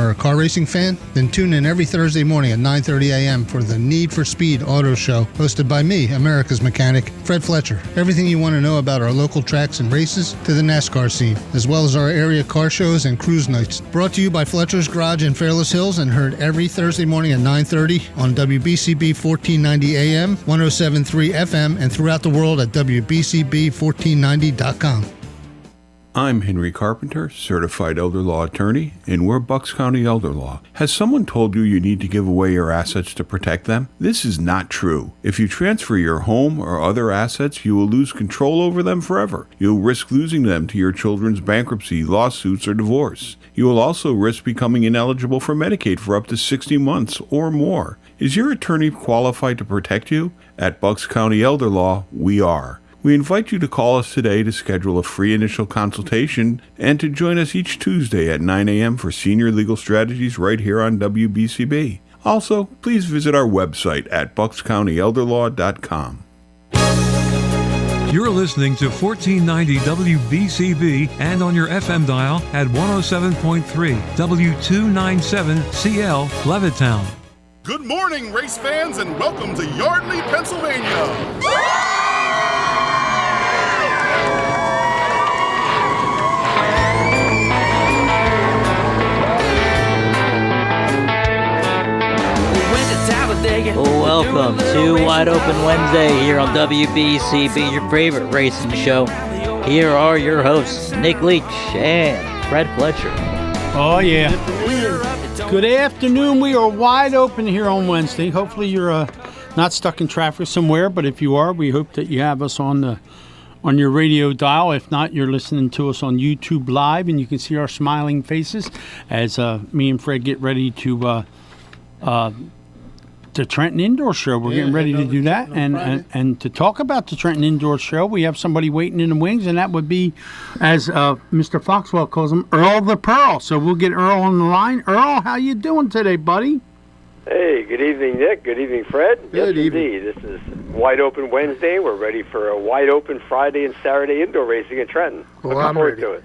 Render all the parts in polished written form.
are a car racing fan? Then tune in every Thursday morning at 9:30 a.m. for the Need for Speed Auto Show, hosted by me, America's mechanic, Fred Fletcher. Everything you want to know about our local tracks and races to the NASCAR scene, as well as our area car shows and cruise nights. Brought to you by Fletcher's Garage in Fairless Hills and heard every Thursday morning at 9:30 on WBCB 1490 AM, 107.3 FM, and throughout the world at WBCB1490.com. I'm Henry Carpenter, certified elder law attorney, and we're Bucks County Elder Law. Has someone told you you need to give away your assets to protect them? This is not true. If you transfer your home or other assets, you will lose control over them forever. You'll risk losing them to your children's bankruptcy, lawsuits, or divorce. You will also risk becoming ineligible for Medicaid for up to 60 months or more. Is your attorney qualified to protect you? At Bucks County Elder Law, we are. We invite you to call us today to schedule a free initial consultation and to join us each Tuesday at 9 a.m. for senior legal strategies right here on WBCB. Also, please visit our website at buckscountyelderlaw.com. You're listening to 1490 WBCB and on your FM dial at 107.3 W297CL Levittown. Good morning, race fans, and welcome to Yardley, Pennsylvania. Welcome to Wide Open Wednesday here on WBCB, your favorite racing show. Here are your hosts, Nick Leach and Fred Fletcher. Oh, yeah. Good afternoon. We are wide open here on Wednesday. Hopefully you're not stuck in traffic somewhere, but if you are, we hope that you have us on your radio dial. If not, you're listening to us on YouTube Live, and you can see our smiling faces as me and Fred get ready to the Trenton Indoor Show. We're getting ready to do that. And to talk about the Trenton Indoor Show, we have somebody waiting in the wings, and that would be, as Mr. Foxwell calls him, Earl the Pearl. So we'll get Earl on the line. Earl, how you doing today, buddy? Hey, good evening, Nick. Good evening, Fred. Good evening. Indeed. This is Wide Open Wednesday. We're ready for a wide open Friday and Saturday indoor racing in Trenton. Looking forward to it.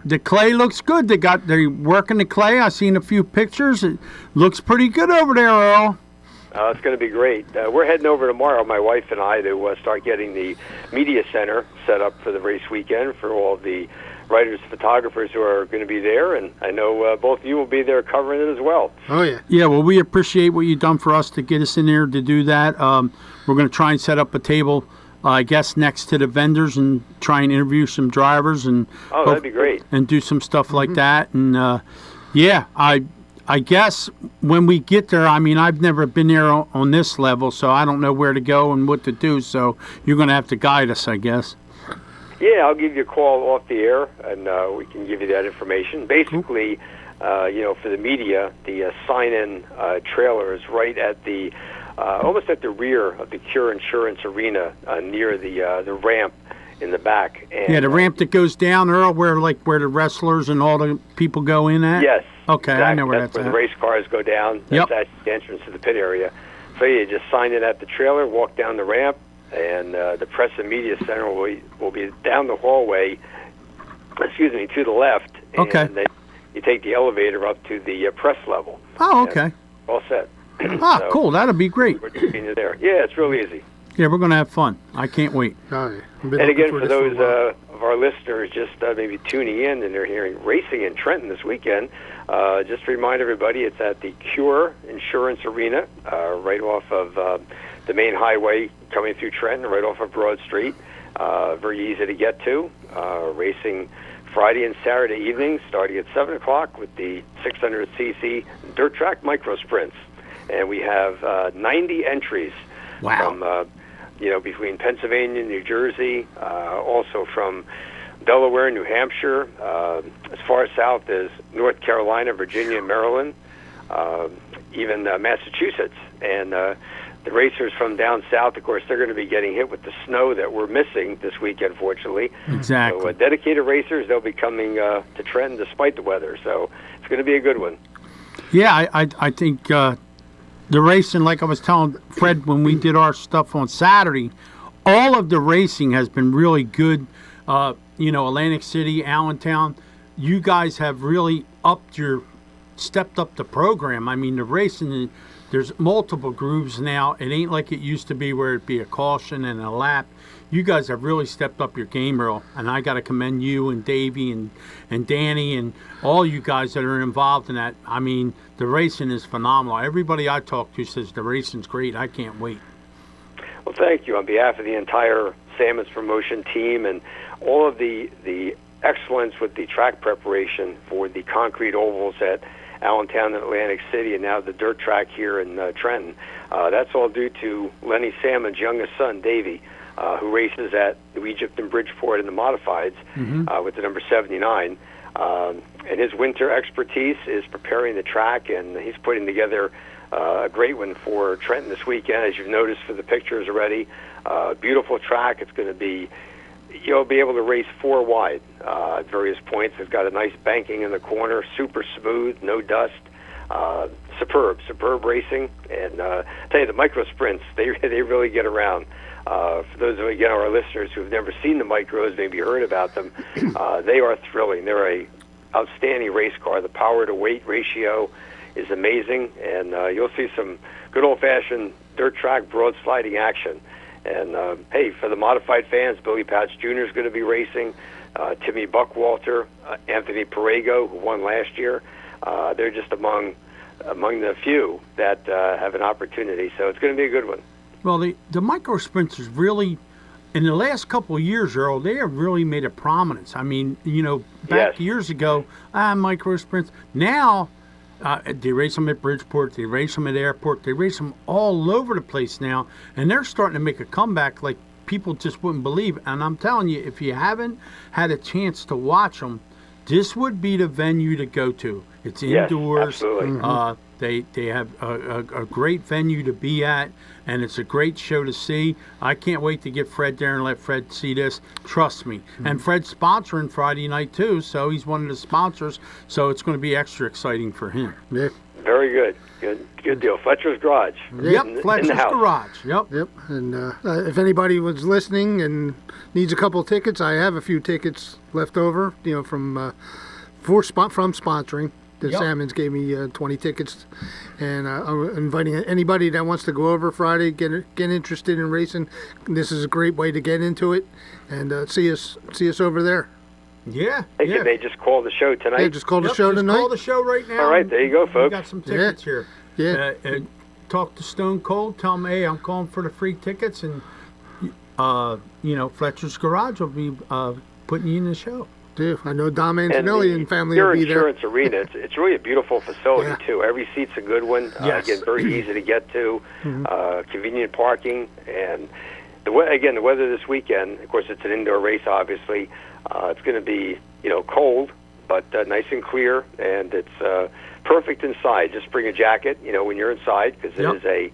The clay looks good. They're working the clay. I've seen a few pictures. It looks pretty good over there, Earl. It's going to be great. We're heading over tomorrow, my wife and I, to start getting the media center set up for the race weekend for all the writers and photographers who are going to be there, and I know both of you will be there covering it as well. Oh, yeah. Yeah, well, we appreciate what you've done for us to get us in there to do that. We're going to try and set up a table, I guess, next to the vendors and try and interview some drivers. And that'd be great. And do some stuff like that. And, I guess when we get there, I mean, I've never been there on this level, so I don't know where to go and what to do. So you're going to have to guide us, I guess. Yeah, I'll give you a call off the air, and we can give you that information. Basically, for the media, the sign-in trailer is right at the almost at the rear of the Cure Insurance Arena, near the ramp in the back. And, the ramp that goes down, Earl, where the wrestlers and all the people go in at? Yes. Okay, exactly. I know where that's at. The race cars go down. Yep. That's the entrance to the pit area. So you just sign in at the trailer, walk down the ramp, and the press and media center will be down the hallway, to the left. And okay. You take the elevator up to the press level. Oh, okay. All set. So, cool. That'll be great. We're just being there. Yeah, it's real easy. Yeah, we're going to have fun. I can't wait. Oh, yeah. And again, for those of our listeners just maybe tuning in and they're hearing racing in Trenton this weekend, just to remind everybody, it's at the Cure Insurance Arena, right off of the main highway coming through Trenton, right off of Broad Street. Very easy to get to. Racing Friday and Saturday evenings, starting at 7 o'clock with the 600cc dirt track micro sprints. And we have 90 entries. Wow. From between Pennsylvania, New Jersey, also from Delaware, New Hampshire, as far south as North Carolina, Virginia, Maryland, even Massachusetts. And the racers from down south, of course, they're going to be getting hit with the snow that we're missing this week, unfortunately. Exactly. So dedicated racers, they'll be coming to Trenton despite the weather. So it's going to be a good one. Yeah, I think the racing, like I was telling Fred when we did our stuff on Saturday, all of the racing has been really good. Atlantic City, Allentown, you guys have really upped your stepped up the program. I mean, the racing, there's multiple grooves now. It ain't like it used to be where it'd be a caution and a lap. You guys have really stepped up your game, Earl, and I got to commend you and Davey and Danny and all you guys that are involved in that. I mean, the racing is phenomenal. Everybody I talk to says the racing's great. I can't wait. Well, thank you on behalf of the entire Salmon's Promotion team and all of the excellence with the track preparation for the concrete ovals at Allentown and Atlantic City, and now the dirt track here in Trenton. That's all due to Lenny Salmon's youngest son, Davey, who races at New Egypt and Bridgeport in the modifieds with the number 79. And his winter expertise is preparing the track, and he's putting together a great one for Trenton this weekend, as you've noticed for the pictures already. Beautiful track. It's going to be, you'll be able to race 4 wide at various points. It's got a nice banking in the corner, super smooth, no dust. Superb racing. And I tell you, the micro sprints, they really get around. For those of again our listeners who have never seen the micros, maybe heard about them, they are thrilling. They're a outstanding race car. The power to weight ratio is amazing, and you'll see some good old-fashioned dirt track broad sliding action. And hey, for the modified fans, Billy Patch Jr. is going to be racing. Timmy Buckwalter, Anthony Perego, who won last year. They're just among the few that have an opportunity. So it's going to be a good one. Well, the micro sprinters really, in the last couple of years, Earl, they have really made a prominence. I mean, back years ago, micro sprints. Now, they race them at Bridgeport, they race them at Airport, they race them all over the place now, and they're starting to make a comeback like people just wouldn't believe. And I'm telling you, if you haven't had a chance to watch them, this would be the venue to go to. It's indoors. Yes, absolutely. They have a great venue to be at, and it's a great show to see. I can't wait to get Fred there and let Fred see this. Trust me. And Fred's sponsoring Friday night, too, so he's one of the sponsors, so it's going to be extra exciting for him. Yeah. Very good. Good deal. Fletcher's Garage. Yep, Fletcher's Garage. Yep. And if anybody was listening and needs a couple of tickets, I have a few tickets left over, from sponsoring. The Salmons gave me 20 tickets, and I'm inviting anybody that wants to go over Friday, get interested in racing. This is a great way to get into it, and see us over there. Yeah. Can they just call the show tonight? Yeah, just call the show tonight. Call the show right now. All right, there you go, folks. We got some tickets here. Yeah. Talk to Stone Cold. Tell them, hey, I'm calling for the free tickets, and Fletcher's Garage will be putting you in the show. I know Dom Antonelli and family will be there. Insurance Arena, it's really a beautiful facility, too. Every seat's a good one. Yes. Again, very easy to get to. Convenient parking. And, the weather this weekend, of course, it's an indoor race, obviously. It's going to be, cold, but nice and clear. And it's perfect inside. Just bring a jacket, when you're inside, because it is a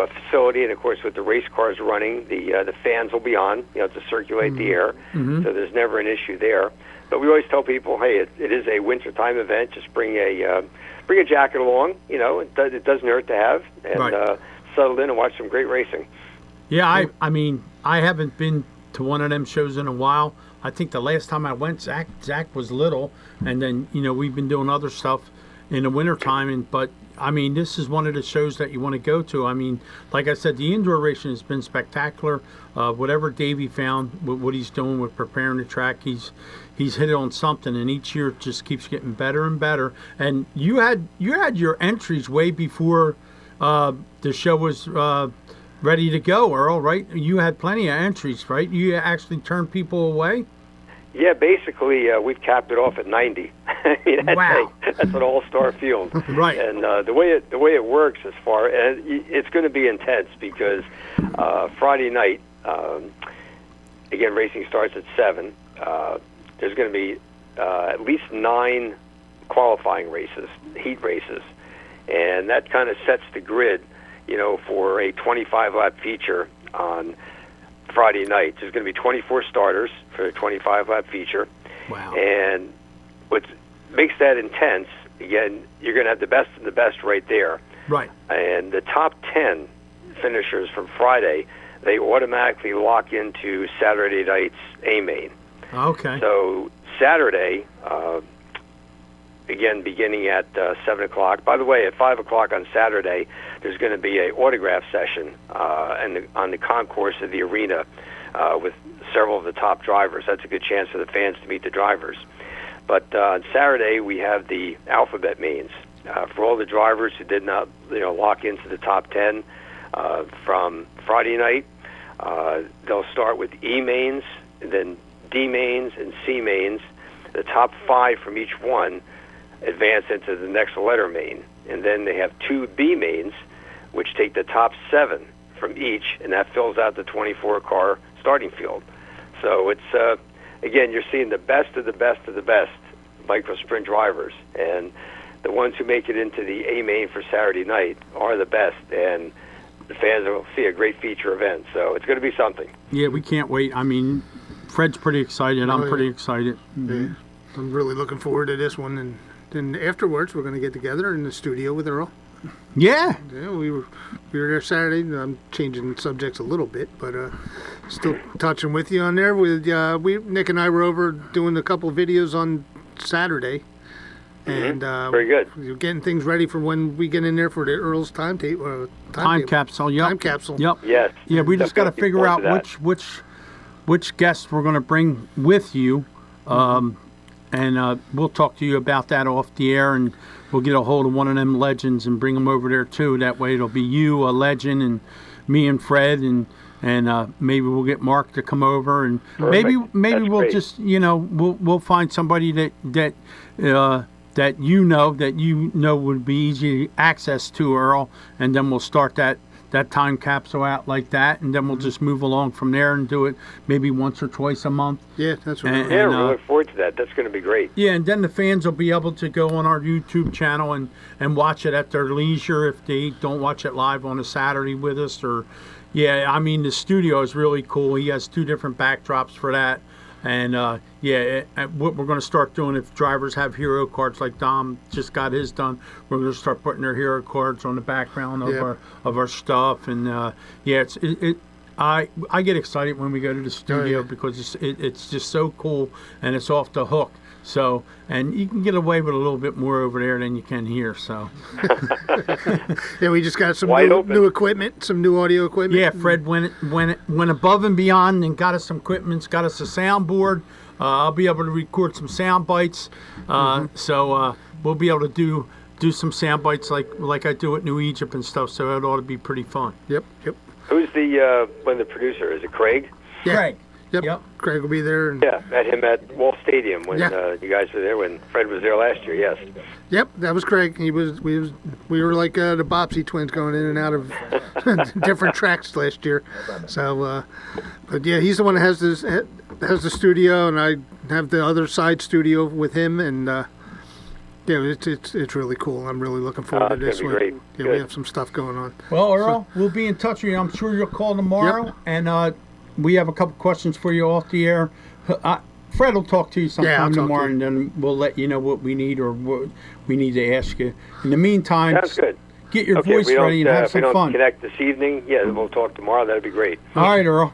facility, and of course with the race cars running, the fans will be on, to circulate the air, so there's never an issue there. But we always tell people, hey, it is a wintertime event. Just bring a jacket along. It doesn't hurt to have, and settle in and watch some great racing. Yeah, I mean, I haven't been to one of them shows in a while. I think the last time I went, Zach was little, and then we've been doing other stuff in the wintertime, but I mean, this is one of the shows that you want to go to. I mean, like I said, the indoor racing has been spectacular. Whatever Davey found, what he's doing with preparing the track, he's hit it on something, and each year it just keeps getting better and better. And you had your entries way before the show was ready to go, Earl, right? You had plenty of entries, right? You actually turned people away? Yeah, basically, we've capped it off at 90. Wow. That's an all-star field. Right. And the way it works and it's going to be intense because Friday night, again, racing starts at 7. There's going to be at least 9 qualifying races, heat races, and that kind of sets the grid, for a 25-lap feature on Friday night. There's going to be 24 starters for a 25-lap feature. Wow. And what makes that intense, again, you're going to have the best of the best right there. Right. And the top 10 finishers from Friday, they automatically lock into Saturday night's A-Main. Okay. So Saturday, again, beginning at 7 o'clock. By the way, at 5 o'clock on Saturday, there's going to be an autograph session on the concourse of the arena with several of the top drivers. That's a good chance for the fans to meet the drivers. But on Saturday, we have the alphabet mains. For all the drivers who did not lock into the top 10 from Friday night, they'll start with E mains, and then D mains and C mains. The top 5 from each one advance into the next letter main. And then they have 2 B mains, which take the top 7 from each, and that fills out the 24-car starting field. So it's, again, you're seeing the best of the best of the best micro sprint drivers. And the ones who make it into the A main for Saturday night are the best, and the fans will see a great feature event. So it's going to be something. Yeah, we can't wait. I mean, Fred's pretty excited. I'm pretty excited. Yeah. I'm really looking forward to this one. And then afterwards, we're going to get together in the studio with Earl. Yeah. Yeah, we were there Saturday. I'm changing subjects a little bit, but still touching with you on there. Nick and I were over doing a couple of videos on Saturday. And very good. You're getting things ready for when we get in there for the Earl's time capsule. Yep. Time capsule. Yep. Yes. Yeah, we just got to figure out which guests we're going to bring with you, and we'll talk to you about that off the air, and we'll get a hold of one of them legends and bring them over there too. That way, it'll be you, a legend, and me and Fred, and maybe we'll get Mark to come over, and maybe That's we'll great. just we'll find somebody that you know would be easy access to, Earl, and then we'll start that time capsule out like that, and then we'll just move along from there and do it maybe once or twice a month. Yeah, that's right. Yeah, we look forward to that. That's going to be great. Yeah, and then the fans will be able to go on our YouTube channel and watch it at their leisure if they don't watch it live on a Saturday with us. I mean, the studio is really cool. He has 2 different backdrops for that. And, what we're going to start doing, if drivers have hero cards like Dom just got his done, we're going to start putting their hero cards on the background of our stuff. And, I get excited when we go to the studio because it's just so cool and it's off the hook. So, and you can get away with a little bit more over there than you can here. So, yeah, we just got some new equipment, some new audio equipment. Yeah, Fred went above and beyond and got us some equipment, got us a soundboard. I'll be able to record some sound bites. So we'll be able to do some sound bites like I do at New Egypt and stuff. So it ought to be pretty fun. Yep. Who's the producer? Is it Craig? Yeah. Craig. Yep. Craig will be there. Yeah, met him at Wall Stadium when you guys were there, when Fred was there last year, yes. Yep, that was Craig. We were like the Bobsey twins going in and out of different tracks last year. So, but yeah, he's the one that has the studio, and I have the other side studio with him, and it's really cool. I'm really looking forward to this one. Great. Yeah, Good. we have some stuff going on. Well, Earl, we'll be in touch with you. I'm sure you'll call tomorrow, and we have a couple questions for you off the air. Fred will talk to you sometime tomorrow, and then we'll let you know what we need or what we need to ask you. In the meantime, sounds good. Get your voice ready and have some fun. If we don't fun. connect this evening, we'll talk tomorrow. That'd be great. All right, Earl.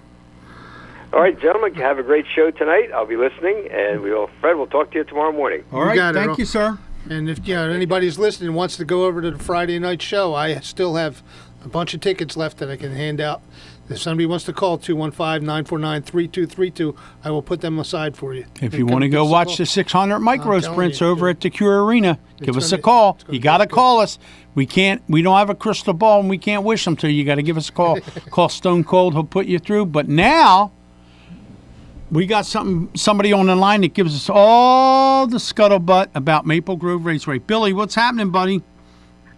All right, gentlemen, have a great show tonight. I'll be listening, and Fred will talk to you tomorrow morning. All right, thank you, sir. And if anybody's listening and wants to go over to the Friday night show, I still have a bunch of tickets left that I can hand out. If somebody wants to call 215-949-3232, I will put them aside for you. If you want to go watch the 600 micro sprints over at the Cure Arena, give us a call. You got to call us. We don't have a crystal ball and we can't wish them to you. You got to give us a call. Call Stone Cold. He'll put you through. But now we got somebody on the line that gives us all the scuttlebutt about Maple Grove Raceway. Billy, what's happening, buddy?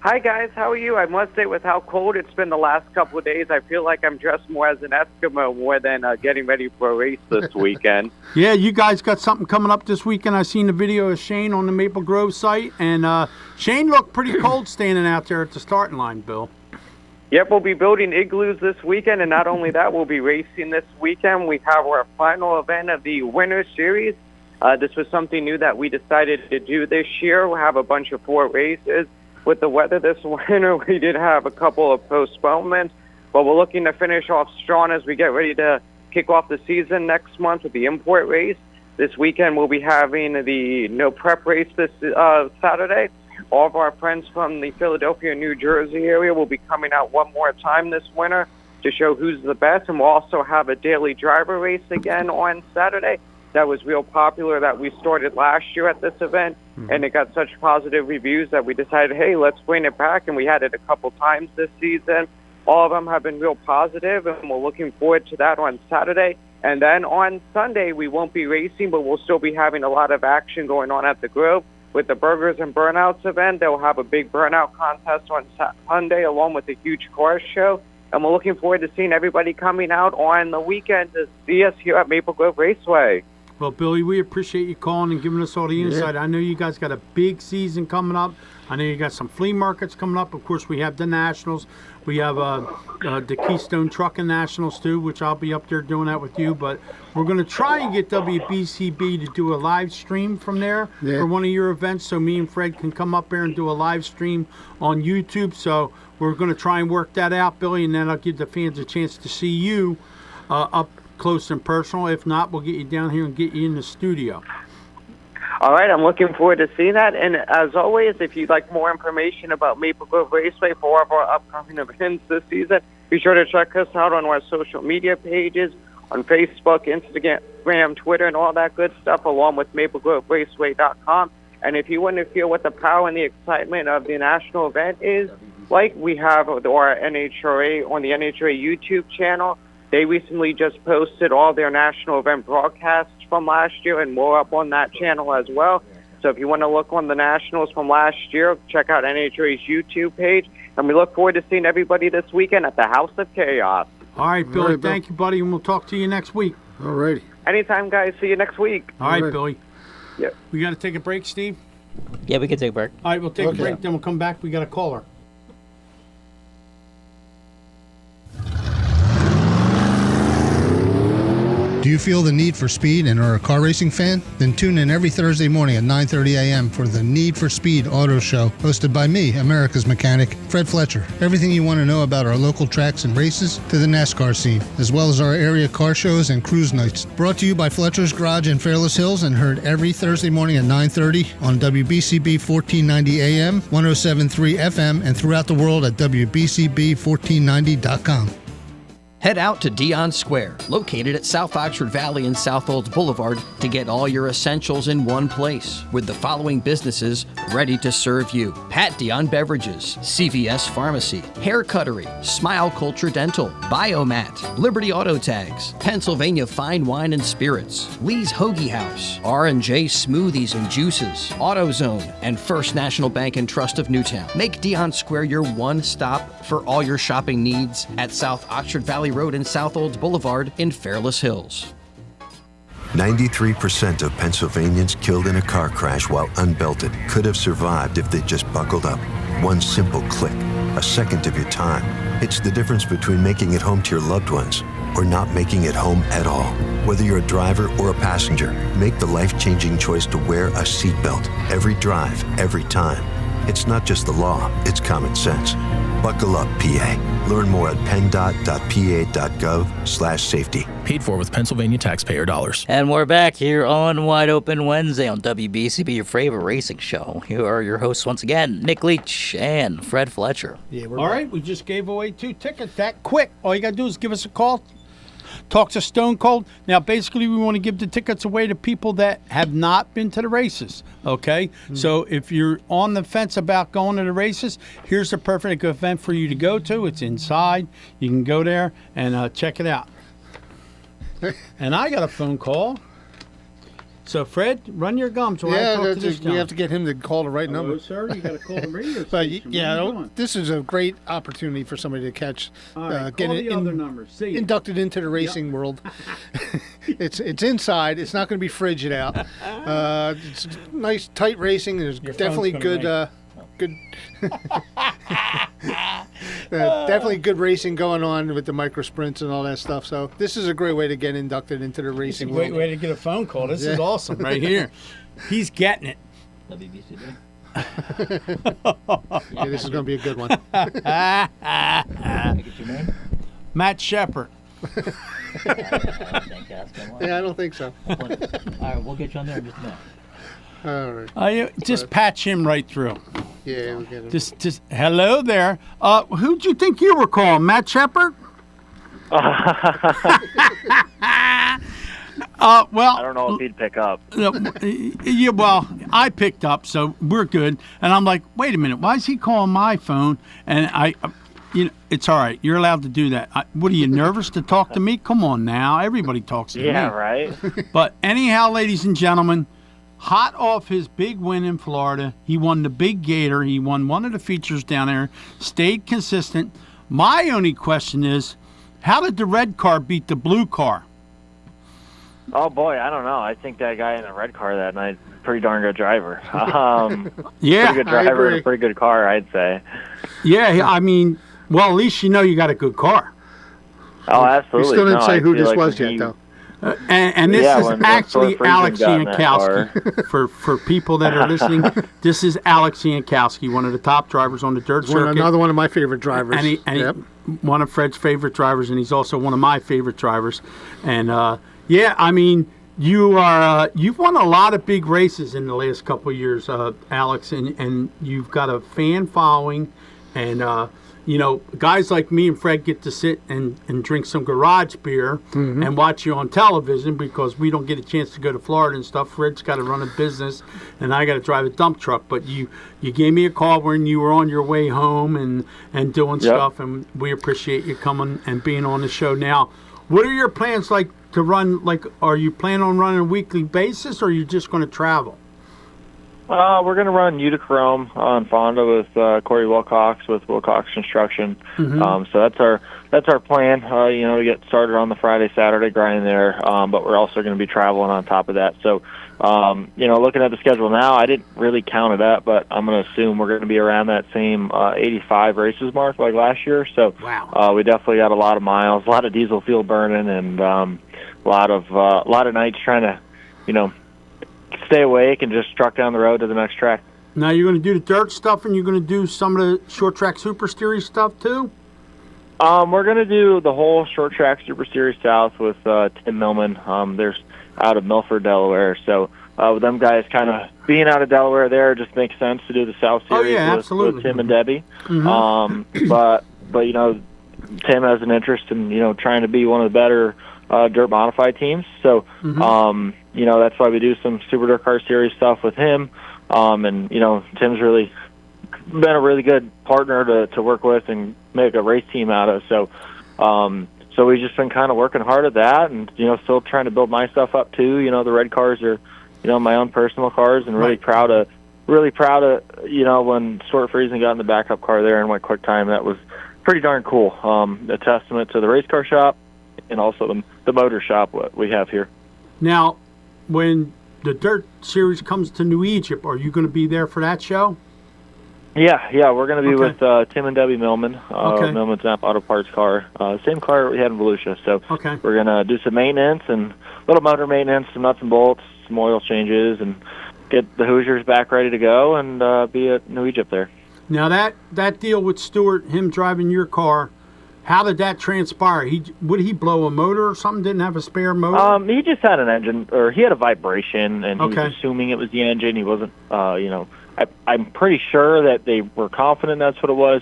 Hi, guys. How are you? I must say, with how cold it's been the last couple of days, I feel like I'm dressed more as an Eskimo more than getting ready for a race this weekend. Yeah, you guys got something coming up this weekend. I seen the video of Shane on the Maple Grove site, and Shane looked pretty cold standing out there at the starting line, Bill. Yep, we'll be building igloos this weekend, and not only that, we'll be racing this weekend. We have our final event of the Winter Series. This was something new that we decided to do this year. We'll have a bunch of 4 races. With the weather this winter, we did have a couple of postponements, but we're looking to finish off strong as we get ready to kick off the season next month with the import race. This weekend we'll be having the no prep race this Saturday. All of our friends from the Philadelphia, New Jersey area will be coming out one more time this winter to show who's the best, and we'll also have a daily driver race again on Saturday. That was real popular that we started last year at this event, and it got such positive reviews that we decided, hey, let's bring it back, and we had it a couple times this season. All of them have been real positive, and we're looking forward to that on Saturday. And then on Sunday, we won't be racing, but we'll still be having a lot of action going on at the Grove. With the Burgers and Burnouts event, they'll have a big burnout contest on Sunday along with a huge car show. And we're looking forward to seeing everybody coming out on the weekend to see us here at Maple Grove Raceway. Well, Billy, we appreciate you calling and giving us all the insight. I know you guys got a big season coming up. I know you got some flea markets coming up. Of course, we have the Nationals. We have the Keystone Trucking Nationals, too, which I'll be up there doing that with you. But we're going to try and get WBCB to do a live stream from there for one of your events, so me and Fred can come up there and do a live stream on YouTube. So we're going to try and work that out, Billy, and then I'll give the fans a chance to see you up close and personal. If not, we'll get you down here and get you in the studio. All right, I'm looking forward to seeing that. And as always, if you'd like more information about Maple Grove Raceway for all of our upcoming events this season, be sure to check us out on our social media pages, on Facebook, Instagram, Twitter, and all that good stuff, along with MapleGroveRaceway.com. And if you want to feel what the power and the excitement of the national event is like, we have our NHRA on the NHRA YouTube channel. They recently just posted all their national event broadcasts from last year, and more up on that channel as well. So if you want to look on the Nationals from last year, check out NHRA's YouTube page. And we look forward to seeing everybody this weekend at the House of Chaos. All right, Billy. Thank you, buddy, and we'll talk to you next week. All righty. Anytime, guys. See you next week. All right, Billy. Yep. We got to take a break, Steve? Yeah, we can take a break. All right, we'll take a break, then we'll come back. We got a caller. Do you feel the need for speed and are a car racing fan? Then tune in every Thursday morning at 9:30 a.m. for the Need for Speed Auto Show, hosted by me, America's mechanic, Fred Fletcher. Everything you want to know about our local tracks and races to the NASCAR scene, as well as our area car shows and cruise nights. Brought to you by Fletcher's Garage in Fairless Hills and heard every Thursday morning at 9:30 on WBCB 1490 AM, 107.3 FM, and throughout the world at WBCB1490.com. Head out to Dion Square, located at South Oxford Valley and South Olds Boulevard, to get all your essentials in one place, with the following businesses ready to serve you: Pat Dion Beverages, CVS Pharmacy, Hair Cuttery, Smile Culture Dental, Biomat, Liberty Auto Tags, Pennsylvania Fine Wine and Spirits, Lee's Hoagie House, R&J Smoothies and Juices, AutoZone, and First National Bank and Trust of Newtown. Make Dion Square your one stop for all your shopping needs at South Oxford Valley Road and South Olds Boulevard in Fairless Hills. 93% of Pennsylvanians killed in a car crash while unbelted could have survived if they just buckled up. One simple click, a second of your time. It's the difference between making it home to your loved ones or not making it home at all. Whether you're a driver or a passenger, make the life-changing choice to wear a seatbelt every drive, every time. It's not just the law, it's common sense. Buckle up, PA. Learn more at penndot.pa.gov/safety. Paid for with Pennsylvania taxpayer dollars. And we're back here on Wide Open Wednesday on WBCB, your favorite racing show. Here are your hosts once again, Nick Leach and Fred Fletcher. All right, we just gave away 2 tickets that quick. All you got to do is give us a call. Talk to Stone Cold. Now, basically, we want to give the tickets away to people that have not been to the races, okay? So if you're on the fence about going to the races, here's the perfect event for you to go to. It's inside. You can go there and check it out. And I got a phone call. So, Fred, run your gums while I talk to this we have to get him to call the right number. Oh, sir, you got to call the radio But station. this is a great opportunity for somebody to catch, All right, get call the other numbers. See ya. inducted into the racing world. It's inside. It's not going to be frigid out. It's nice, tight racing. There's definitely good. Definitely good racing going on with the micro sprints and all that stuff. So this is a great way to get inducted into the racing world. Great way to get a phone call. This is awesome right here. He's getting it. WBCB. Yeah, this is going to be a good one. Can I get your name? Matt Shepard. Yeah, I don't think so. All right, we'll get you on there in just a minute. All right. Just patch him right through. Yeah, we'll get him. Just hello there. Who'd you think you were calling? Matt Shepard? Well, I don't know if he'd pick up. Yeah, well, I picked up, so we're good. And I'm like, wait a minute, why is he calling my phone? And it's all right. You're allowed to do that. What are you, nervous to talk to me? Come on now. Everybody talks to me. Yeah, right. But anyhow, ladies and gentlemen, hot off his big win in Florida, he won the Big Gator. He won one of the features down there, stayed consistent. My only question is, how did the red car beat the blue car? Oh, boy, I don't know. I think that guy in the red car that night, pretty darn good driver. Yeah, pretty good driver and a pretty good car, I'd say. Yeah, I mean, well, at least you know you got a good car. Oh, absolutely. We still didn't say who this like was yet, though. And this is actually Alex got in that Yankowski. For people that are listening, this is Alex Yankowski, one of the top drivers on the dirt circuit. Another one of my favorite drivers. And one of Fred's favorite drivers, and he's also one of my favorite drivers. And yeah, I mean, you've won a lot of big races in the last couple of years, Alex, and you've got a fan following, and guys like me and Fred get to sit and drink some garage beer and watch you on television because we don't get a chance to go to Florida and stuff. Fred's got to run a business, and I got to drive a dump truck. But you gave me a call when you were on your way home and doing stuff, and we appreciate you coming and being on the show. Now, what are your plans like to run? Like, are you planning on running a weekly basis, or are you just going to travel? We're going to run Utica on Fonda with Corey Wilcox with Wilcox Construction. So that's our plan. To get started on the Friday, Saturday grind there. But we're also going to be traveling on top of that. So, looking at the schedule now, I didn't really count it up, but I'm going to assume we're going to be around that same 85 races mark like last year. So, wow. We definitely got a lot of miles, a lot of diesel fuel burning, and a lot of nights trying to, stay awake and just truck down the road to the next track. Now you're going to do the dirt stuff, and you're going to do some of the short track Super Series stuff too? We're going to do the whole short track Super Series South with Tim Millman. There's out of Milford, Delaware. So with them guys kind of being out of Delaware there, it just makes sense to do the South Series with Tim and Debbie. But Tim has an interest in trying to be one of the better dirt modified teams. So that's why we do some Super Dirt Car Series stuff with him. And Tim's really been a really good partner to work with and make a race team out of. So we've just been kind of working hard at that, and still trying to build my stuff up too. The red cars are my own personal cars, and really proud of when Stuart Friesen got in the backup car there and went quick time. That was pretty darn cool. A testament to the race car shop and also the motor shop what we have here. Now, when the Dirt Series comes to New Egypt, are you going to be there for that show? Yeah, we're going to be with Tim and Debbie Millman. Millman's Auto Parts car. Same car we had in Volusia. So we're going to do some maintenance and little motor maintenance, some nuts and bolts, some oil changes, and get the Hoosiers back ready to go and be at New Egypt there. Now, that deal with Stewart, him driving your car, how did that transpire? Would he blow a motor or something? Didn't have a spare motor? He just had an engine, or he had a vibration, and he was assuming it was the engine. He wasn't, I'm pretty sure that they were confident that's what it was,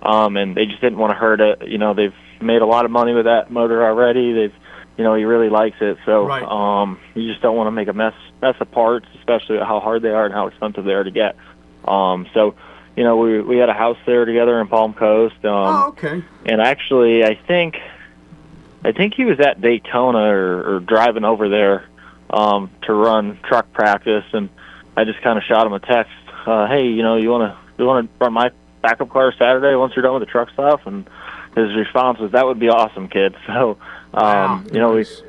and they just didn't want to hurt it. They've made a lot of money with that motor already. He really likes it, so you just don't want to make a mess of parts, especially how hard they are and how expensive they are to get. We had a house there together in Palm Coast. And actually, I think he was at Daytona or driving over there to run truck practice, and I just kind of shot him a text. Hey, you want to run my backup car Saturday once you're done with the truck stuff? And his response was, "That would be awesome, kid." So, we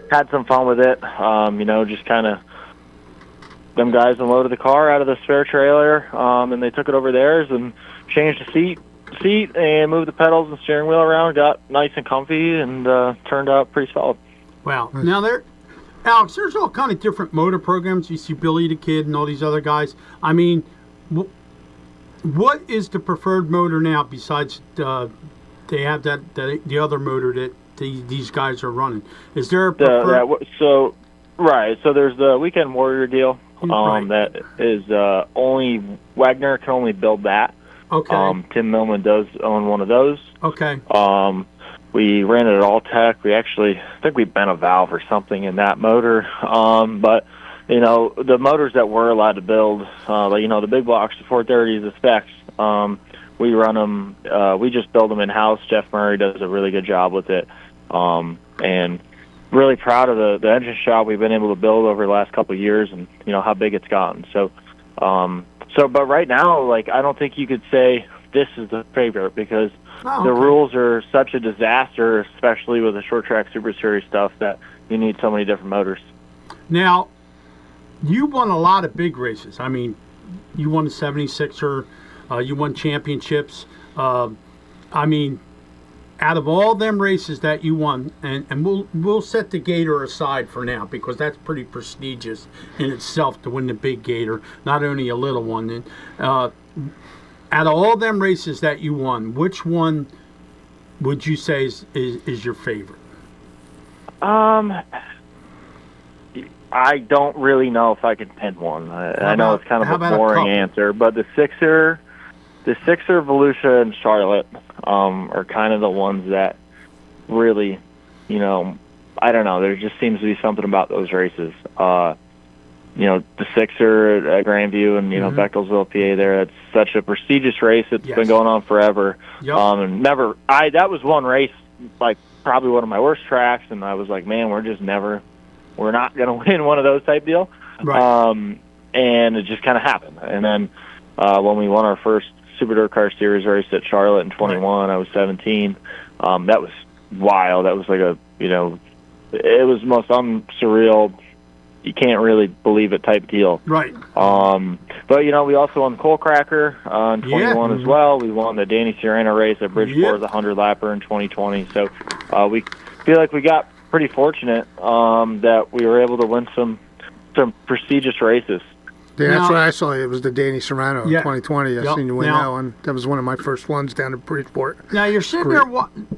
had some fun with it. Just kind of. Them guys unloaded the car out of the spare trailer, and they took it over theirs and changed the seat and moved the pedals and steering wheel around, got nice and comfy, and turned out pretty solid. Wow. Now, Alex, there's all kind of different motor programs. You see Billy the Kid and all these other guys. I mean, what is the preferred motor now besides they have the other motor that these guys are running. Is there a preferred... So there's the Weekend Warrior deal. Right. That is only Wagner can only build that. Okay. Tim Millman does own one of those. Okay. We ran it at Alltech. I think we bent a valve or something in that motor. But the motors that we're allowed to build, the big blocks, the 430s, the specs, we run them. We just build them in house. Jeff Murray does a really good job with it, and really proud of the engine shop we've been able to build over the last couple of years, and how big it's gotten. So, but right now, I don't think you could say this is the favorite because the rules are such a disaster, especially with the short track Super Series stuff, that you need so many different motors. Now, you won a lot of big races. I mean, you won the 76er, you won championships. I mean, out of all them races that you won, and we'll set the Gator aside for now because that's pretty prestigious in itself to win the big Gator, not only a little one. And out of all them races that you won, which one would you say is your favorite? I don't really know if I can pin one. I know it's kind of a boring answer, but the Sixer, Volusia, and Charlotte are kind of the ones that really, I don't know. There just seems to be something about those races. The Sixer at Grandview and Bechtelsville, PA. There, it's such a prestigious race. It's been going on forever. Yep. And that was one race, probably one of my worst tracks, and I was like, man, we're not going to win one of those type deal. Right. And it just kind of happened. And then when we won our first Super Dirt Car Series race at Charlotte in 21, I was 17. That was wild. That was it was the most surreal, you can't really believe it type deal. Right. But, we also won the Coal Cracker in 21 as well. We won the Danny Sirena race at Bridgeport, the 100-lapper in 2020. So we feel like we got pretty fortunate that we were able to win some prestigious races. Yeah, that's what I saw. It was the Danny Serrano in 2020. I seen you win that one. That was one of my first ones down at Bridgeport. Now you're sitting there.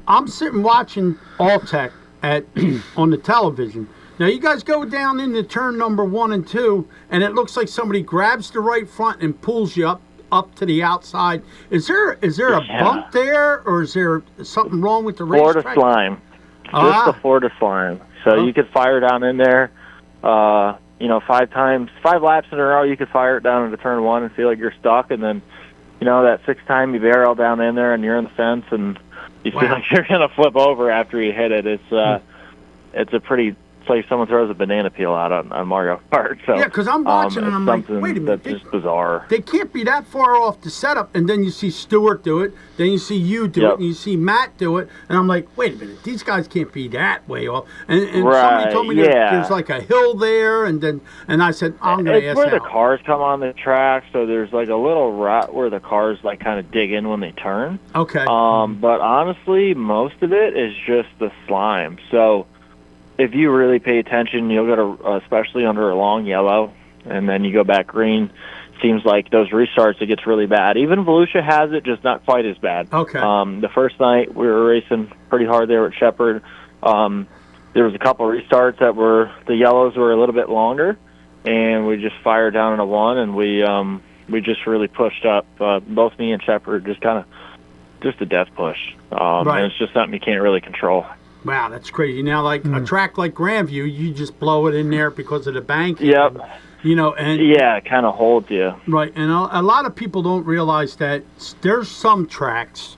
I'm sitting watching Alltech on the television. Now you guys go down into turn number 1 and 2, and it looks like somebody grabs the right front and pulls you up to the outside. Is there a bump there, or is there something wrong with the racetrack? Florida slime. Just the Florida slime. So you could fire down in there, 5 laps in a row, you could fire it down into turn 1 and feel like you're stuck. And then, that 6th time you barrel down in there and you're in the fence and you feel like you're going to flip over after you hit it. It's a pretty... It's like someone throws a banana peel out on Mario Kart. So, yeah, because I'm watching and I'm like, wait a minute. That's just bizarre. They can't be that far off the setup. And then you see Stewart do it. Then you see you do it. And you see Matt do it. And I'm like, wait a minute. These guys can't be that way off. And somebody told me there's like a hill there. And I said, I'm going to ask It's where the cars come on the track. So there's like a little rut where the cars kind of dig in when they turn. Okay. But honestly, most of it is just the slime. So if you really pay attention, you'll get especially under a long yellow, and then you go back green. Seems like those restarts, it gets really bad. Even Volusia has it, just not quite as bad. Okay. The first night we were racing pretty hard there at Shepherd. There was a couple of restarts that the yellows were a little bit longer, and we just fired down in a 1, and we just really pushed up. Both me and Shepherd just a death push. And it's just something you can't really control. Wow, that's crazy. Now, a track like Grandview, you just blow it in there because of the bank. Yep. It kind of holds you. Right, and a lot of people don't realize that there's some tracks,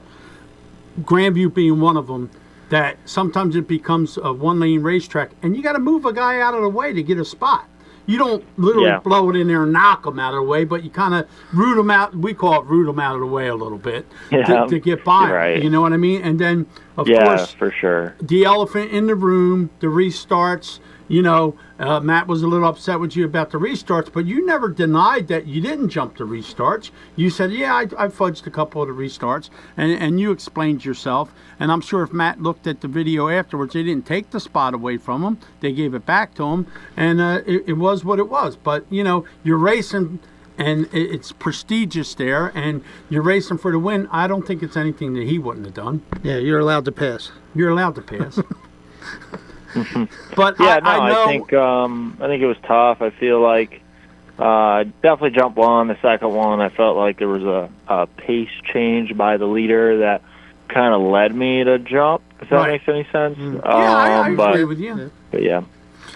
Grandview being one of them, that sometimes it becomes a one-lane racetrack, and you got to move a guy out of the way to get a spot. You don't literally blow it in there and knock them out of the way, but you kind of root them out. We call it root them out of the way a little bit to get by. Right. You know what I mean? And then, of course, for sure, the elephant in the room, the restarts. Matt was a little upset with you about the restarts, but you never denied that you didn't jump the restarts. You said, I fudged a couple of the restarts, and you explained yourself. And I'm sure if Matt looked at the video afterwards, they didn't take the spot away from him. They gave it back to him, and it was what it was. But, you're racing and it's prestigious there, and you're racing for the win. I don't think it's anything that he wouldn't have done. Yeah, you're allowed to pass. You're allowed to pass. But yeah, I know. I think it was tough. I feel like definitely jumped one. The second one, I felt like there was a pace change by the leader that kind of led me to jump. If that makes any sense. Yeah, I agree with you. But yeah.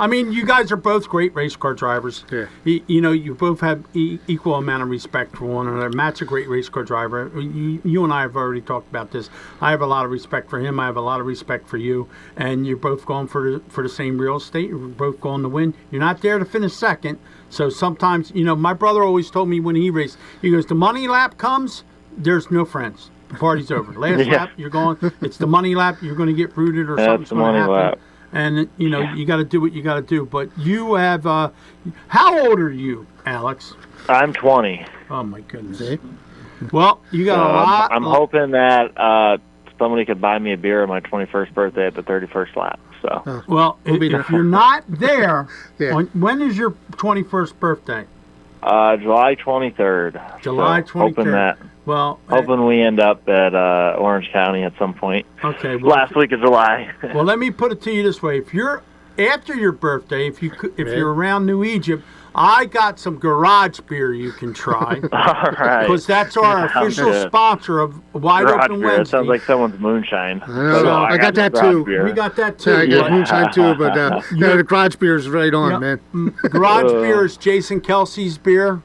I mean, you guys are both great race car drivers. Yeah. You both have equal amount of respect for one another. Matt's a great race car driver. You and I have already talked about this. I have a lot of respect for him. I have a lot of respect for you. And you're both going for the same real estate. You're both going to win. You're not there to finish second. So sometimes, my brother always told me when he raced, he goes, the money lap comes, there's no friends. The party's over. Last lap, you're going, it's the money lap, you're going to get rooted or something's going to happen. Lap. And, you got to do what you got to do. But you have, how old are you, Alex? I'm 20. Oh, my goodness. Well, you got a lot. I'm hoping that somebody could buy me a beer on my 21st birthday at the 31st lap. So. Well, if you're not there, when is your 21st birthday? July 23rd. July 23rd. Hoping that. Well, hoping we end up at Orange County at some point. Okay. Well, last week of July. Well, let me put it to you this way: if you're after your birthday, if you're around New Egypt, I got some garage beer you can try. All right. Because that's our official sponsor of Wide garage Open beer. Wednesday. It sounds like someone's moonshine. I got that too. Beer. We got that too. Yeah, I got moonshine too, but the garage beer is right on, man. Garage beer is Jason Kelsey's beer.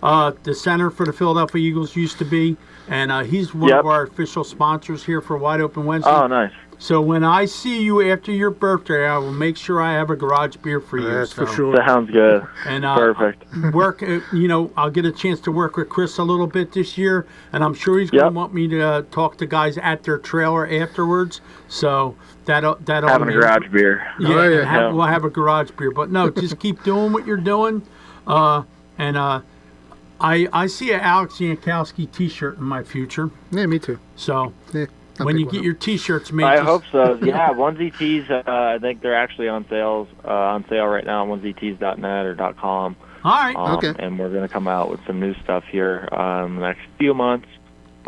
The center for the Philadelphia Eagles used to be, and he's one of our official sponsors here for Wide Open Wednesday. Oh, nice. So when I see you after your birthday, I will make sure I have a garage beer for you. That's for sure. Sounds good. And perfect. I'll get a chance to work with Chris a little bit this year, and I'm sure he's going to want me to talk to guys at their trailer afterwards. So that'll having a garage beer. Yeah, we'll have a garage beer. But no, just keep doing what you're doing, I see an Alex Jankowski T-shirt in my future. Yeah, me too. So when you get your T-shirts made, I hope so. Yeah, onesie tees. I think they're actually on sale right now on onesietees.net or .com. All right. Okay. And we're going to come out with some new stuff here in the next few months.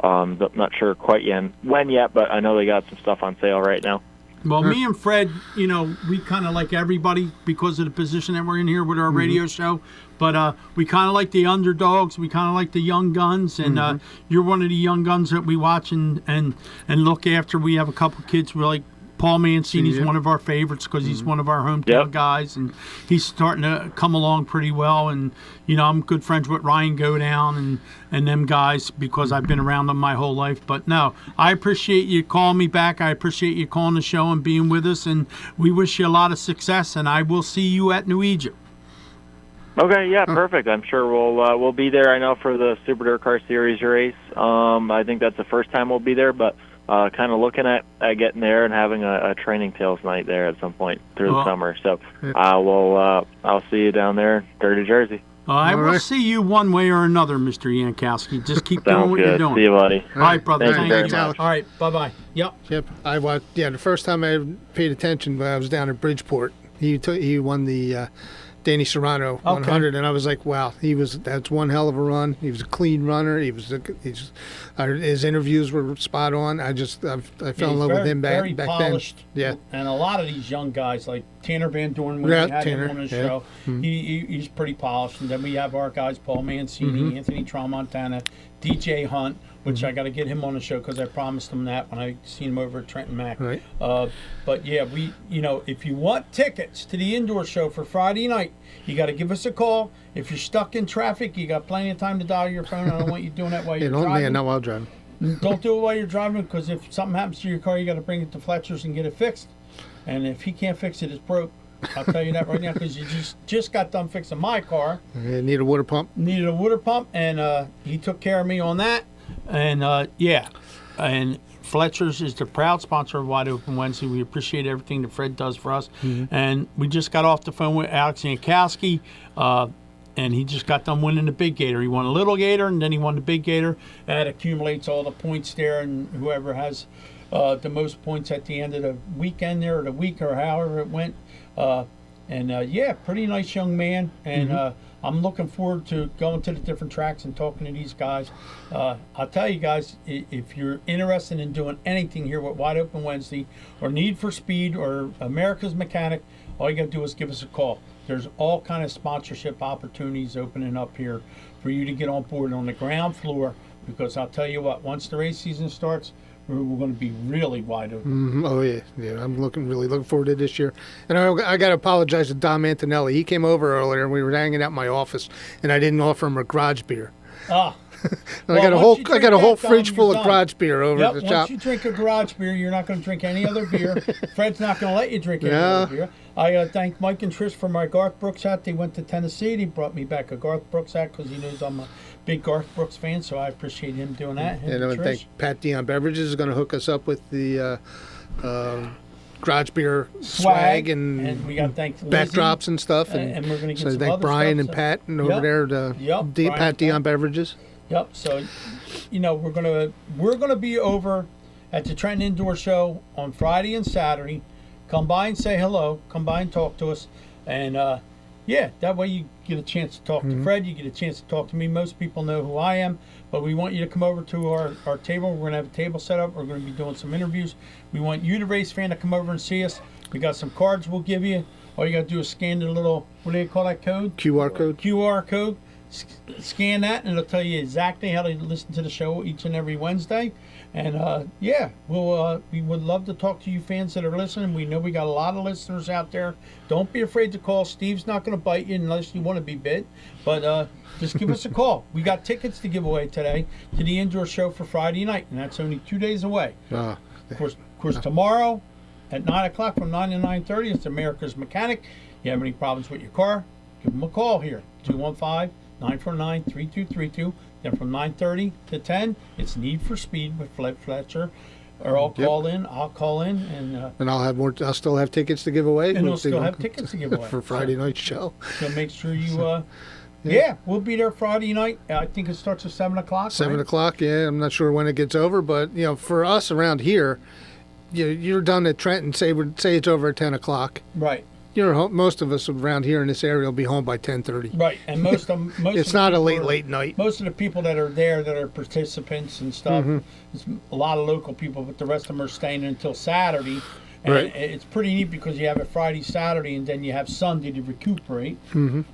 Not sure quite when yet, but I know they got some stuff on sale right now. Well, me and Fred, we kind of like everybody because of the position that we're in here with our radio show. But we kind of like the underdogs. We kind of like the young guns. And you're one of the young guns that we watch and look after. We have a couple kids. We're like Paul Mancini's one of our favorites because he's one of our hometown guys. And he's starting to come along pretty well. And, I'm good friends with Ryan Godown and them guys because I've been around them my whole life. But no, I appreciate you calling me back. I appreciate you calling the show and being with us. And we wish you a lot of success. And I will see you at New Egypt. Okay, yeah, perfect. I'm sure we'll be there. I know for the Super Dirt Car Series race. I think that's the first time we'll be there, but kind of looking at getting there and having a training tails night there at some point through the summer. So I'll see you down there, Dirty Jersey. I will see you one way or another, Mr. Jankowski. Just keep doing what you're doing. See you, buddy. All right, brother. Thank you very much. All right, bye-bye. Yep. The first time I paid attention when I was down at Bridgeport, he won the Danny Serrano 100, and I was like, wow, that's one hell of a run. He was a clean runner. His interviews were spot on. I fell in love with him back polished. then. Yeah, and a lot of these young guys like Tanner Van Dorn when we had him on the show, he's pretty polished. And then we have our guys Paul Mancini, Anthony Tramontana, DJ Hunt, which I got to get him on the show because I promised him that when I seen him over at Trenton Mac. Right. But yeah, if you want tickets to the indoor show for Friday night, you got to give us a call. If you're stuck in traffic, you got plenty of time to dial your phone. I don't want you doing that while you're driving. Not while driving. Don't do it while you're driving because if something happens to your car, you got to bring it to Fletcher's and get it fixed. And if he can't fix it, it's broke. I'll tell you that right now because you just got done fixing my car. Needed a water pump. And he took care of me on that. And and Fletcher's is the proud sponsor of Wide Open Wednesday. We appreciate everything that Fred does for us. And we just got off the phone with Alex Jankowski, and he just got done winning the Big Gator. He won a Little Gator, and then he won the Big Gator. That accumulates all the points there, and whoever has the most points at the end of the weekend there, or the week, or however it went. Pretty nice young man. And I'm looking forward to going to the different tracks and talking to these guys. I'll tell you guys, if you're interested in doing anything here with Wide Open Wednesday or Need for Speed or America's Mechanic, all you got to do is give us a call. There's all kind of sponsorship opportunities opening up here for you to get on board on the ground floor, because I'll tell you what, once the race season starts, we're going to be really wide open. Oh yeah. I'm really looking forward to this year. And I got to apologize to Dom Antonelli. He came over earlier, and we were hanging out in my office, and I didn't offer him a garage beer. Ah. I got a whole fridge full of garage beer over at the shop. Once you drink a garage beer, you're not going to drink any other beer. Fred's not going to let you drink any other beer. I thank Mike and Trish for my Garth Brooks hat. They went to Tennessee. They brought me back a Garth Brooks hat because he knows I'm a big Garth Brooks fan, so I appreciate him doing that. And I think Pat Dion Beverages is going to hook us up with the garage beer swag and we got backdrops and stuff. And we're going to get some thank other Brian stuff, and Pat and over there to Pat Dion Beverages. Yep. So, we're gonna be over at the Trenton Indoor Show on Friday and Saturday. Come by and say hello. Come by and talk to us. And that way you get a chance to talk to Fred. You get a chance to talk to me. Most people know who I am, but we want you to come over to our table. We're gonna have a table set up. We're gonna be doing some interviews. We want you, the race fan, to come over and see us. We got some cards we'll give you. All you gotta do is scan the little, what do you call that code? QR code. QR code. Scan that, and it'll tell you exactly how to listen to the show each and every Wednesday. And we would love to talk to you fans that are listening. We know we got a lot of listeners out there. Don't be afraid to call. Steve's not going to bite you unless you want to be bit. But just give us a call. We got tickets to give away today to the indoor show for Friday night, and that's only 2 days away. Of course, tomorrow at 9 o'clock from 9 to 9:30, it's America's Mechanic. You have any problems with your car, give them a call here, 215-949-3232. Then from 9:30 to 10, it's Need for Speed with Fred Fletcher. Or I'll call in, and I'll have more. I'll still have tickets to give away. And we'll still have tickets to give away for Friday night's show. So make sure you. We'll be there Friday night. I think it starts at 7 o'clock. 7 o'clock. Yeah, I'm not sure when it gets over, but for us around here, you're done at Trenton. Say it's over at 10 o'clock. Right. Most of us around here in this area will be home by 10:30. Right, and most it's not a late night. Most of the people that are there that are participants and stuff, it's a lot of local people, but the rest of them are staying until Saturday. And it's pretty neat because you have a Friday, Saturday, and then you have Sunday to recuperate.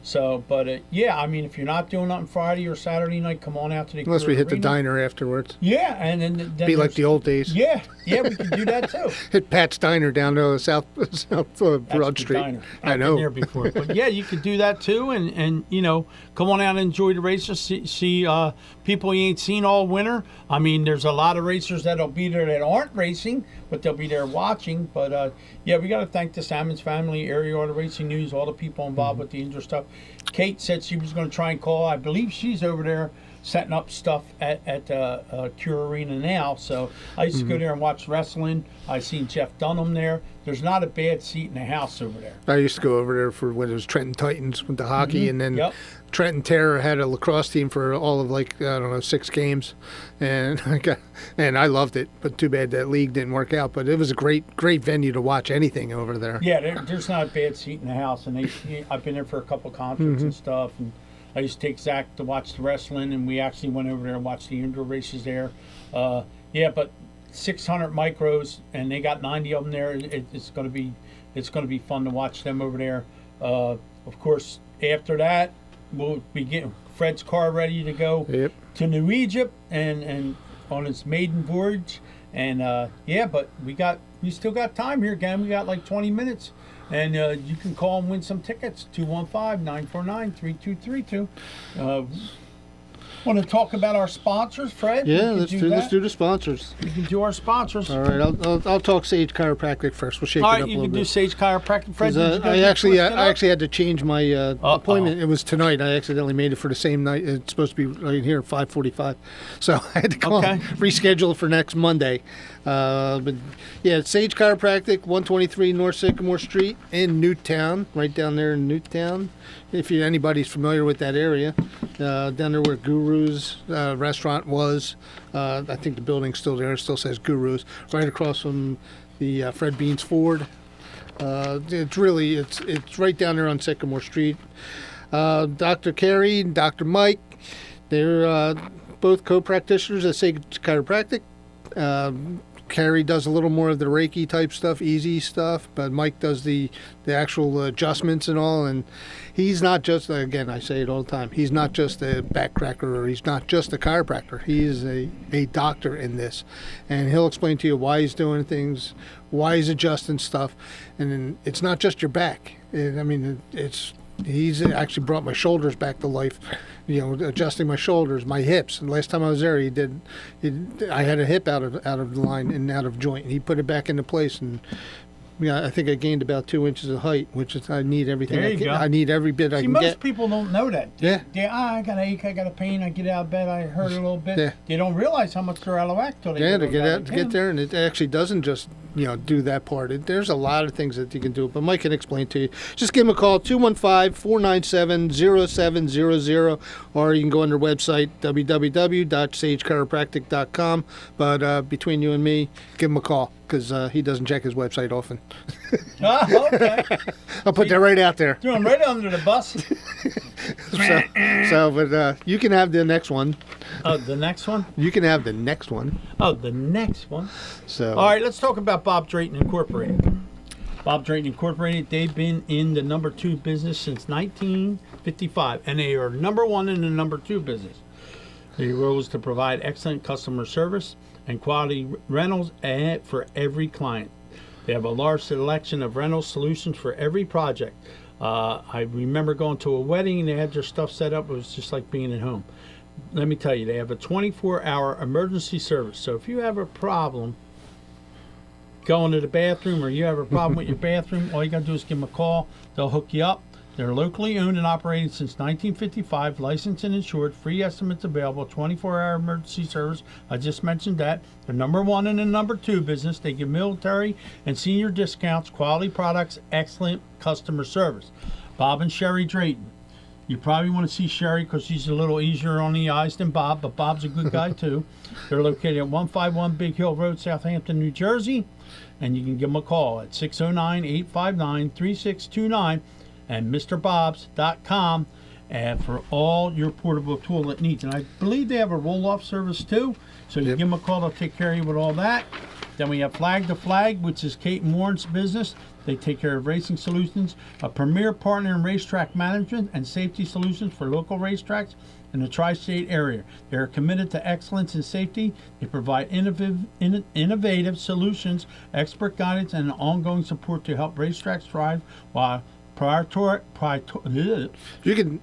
So, but if you're not doing nothing Friday or Saturday night, come on out to the Unless we hit the arena. diner afterwards. Yeah, and then be like the old days. Yeah, we can do that too. Hit Pat's Diner down to South Broad Street. Diner. I know. Been there before, but you could do that too, and come on out and enjoy the races. See people you ain't seen all winter. I mean, there's a lot of racers that'll be there that aren't racing, but they'll be there watching. But we got to thank the Salmons family, Area Auto Racing News, all the people involved with the indoor stuff. Kate said she was going to try and call. I believe she's over there setting up stuff at Cure Arena now. So I used to go there and watch wrestling. I seen Jeff Dunham there. There's not a bad seat in the house over there. I used to go over there for when it was Trenton Titans with the hockey, and then Trenton Terror had a lacrosse team for all of 6 games, and I loved it. But too bad that league didn't work out. But it was a great venue to watch anything over there. Yeah, there's not a bad seat in the house, and I've been there for a couple concerts and stuff. And I used to take Zach to watch the wrestling, and we actually went over there and watched the indoor races there. But 600 micros, and they got 90 of them there. It's going to be fun to watch them over there. Of course, after that, we'll be getting Fred's car ready to go to New Egypt and on its maiden voyage. And but we still got time here, again. We got like 20 minutes. And you can call and win some tickets, 215-949-3232. Want to talk about our sponsors, Fred? Yeah, let's do the sponsors. We can do our sponsors. All right, I'll talk Sage Chiropractic first. We'll shake it up a little bit. All right, you can do Sage Chiropractic. Fred, I actually had to change my appointment. It was tonight. I accidentally made it for the same night. It's supposed to be right here at 5:45, so I had to reschedule it for next Monday. But yeah, Sage Chiropractic, 123 North Sycamore Street in Newtown, right down there in Newtown. If anybody's familiar with that area, down there where Guru's restaurant was, I think the building's still there. It still says Guru's, right across from the Fred Beans Ford. It's right down there on Sycamore Street. Dr. Carey and Dr. Mike, they're both co-practitioners at Sage Chiropractic. Carrie does a little more of the Reiki type stuff, easy stuff, but Mike does the actual adjustments and all. And he's not just, again, I say it all the time, he's not just a back cracker or he's not just a chiropractor. He is a doctor in this. And he'll explain to you why he's doing things, why he's adjusting stuff. And then it's not just your back. He's actually brought my shoulders back to life, adjusting my shoulders, my hips. And last time I was there, I had a hip out of the line and out of joint. And he put it back into place, and I think I gained about 2 inches of height, which is I need everything. I need every bit I can get. Most people don't know that. Yeah. I got an ache, I got a pain, I get out of bed, I hurt a little bit. Yeah. They don't realize how much they're out of whack till they to get there, and it actually doesn't just do that part. There's a lot of things that you can do, but Mike can explain to you. Just give him a call, 215-497-0700, or you can go on their website, www.sagechiropractic.com. But between you and me, give him a call, because he doesn't check his website often. Oh, okay. I'll put that right out there. Threw him right under the bus. But you can have the next one. Oh, the next one? You can have the next one. Oh, the next one. So. All right, let's talk about Bob Drayton Incorporated. Bob Drayton Incorporated, they've been in the number 2 business since 1955, and they are number 1 in the number 2 business. They rose to provide excellent customer service and quality rentals for every client. They have a large selection of rental solutions for every project. I remember going to a wedding and they had their stuff set up. It was just like being at home. Let me tell you, they have a 24-hour emergency service. So if you have a problem going to the bathroom or you have a problem with your bathroom, all you got to do is give them a call. They'll hook you up. They're locally owned and operated since 1955, licensed and insured, free estimates available, 24-hour emergency service. I just mentioned that. They're number 1 in the number 2 business. They give military and senior discounts, quality products, excellent customer service. Bob and Sherry Drayton. You probably want to see Sherry because she's a little easier on the eyes than Bob, but Bob's a good guy too. They're located at 151 Big Hill Road, Southampton, New Jersey, and you can give them a call at 609-859-3629 and MrBobs.com for all your portable toilet needs. And I believe they have a roll-off service too, so you give them a call, they'll take care of you with all that. Then we have Flag to Flag, which is Kate and Warren's business. They take care of racing solutions, a premier partner in racetrack management and safety solutions for local racetracks in the tri-state area. They are committed to excellence in safety. They provide innovative solutions, expert guidance, and ongoing support to help racetracks thrive while